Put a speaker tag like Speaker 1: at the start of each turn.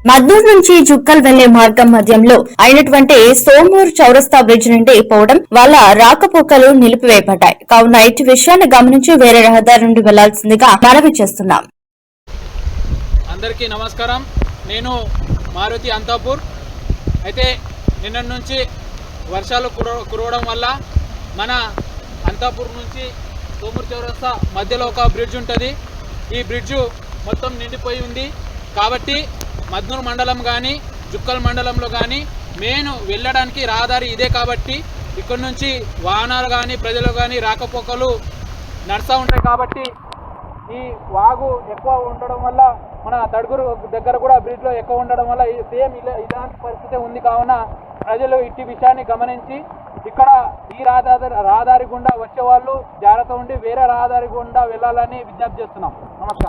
Speaker 1: మద్దూరు నుంచి జుక్కల్ వెళ్లే మార్గం మధ్యంలో అయినటువంటి సోమూరు చౌరస్తా బ్రిడ్జ్ నుండి పోవడం వల్ల రాకపోకలు నిలిపివేయబడ్డాయి. కావున ఇటు విషయాన్ని గమనించి వేరే రహదారి నుండి వెళ్లాల్సిందిగా మనవి చేస్తున్నాం.
Speaker 2: అందరికీ నమస్కారం. నేను మారుతి అంతాపూర్. అయితే నిన్న నుంచి వర్షాలు కురవడం వల్ల మన అంతాపూర్ నుంచి సోమూరు చౌరస్తా మధ్యలో ఒక బ్రిడ్జ్ ఉంటుంది. ఈ బ్రిడ్జ్ మొత్తం నిండిపోయి ఉంది. కాబట్టి మద్నూరు మండలం కానీ జుక్కల్ మండలంలో కానీ మెయిన్ వెళ్ళడానికి రహదారి ఇదే. కాబట్టి ఇక్కడ నుంచి వాహనాలు కానీ ప్రజలు కానీ రాకపోకలు నడుస్తూ ఉంటాయి. కాబట్టి ఈ వాగు ఎక్కువ ఉండడం వల్ల మన తడుగురు దగ్గర కూడా బ్రిడ్జ్లో ఎక్కువ ఉండడం వల్ల సేమ్ ఇలాంటి పరిస్థితి ఉంది. కావున ప్రజలు ఇట్టి విషయాన్ని గమనించి ఇక్కడ ఈ రహదారి గుండా వచ్చే వాళ్ళు జాగ్రత్త ఉండి వేరే రహదారి గుండా వెళ్ళాలని విజ్ఞప్తి చేస్తున్నాం. నమస్కారం.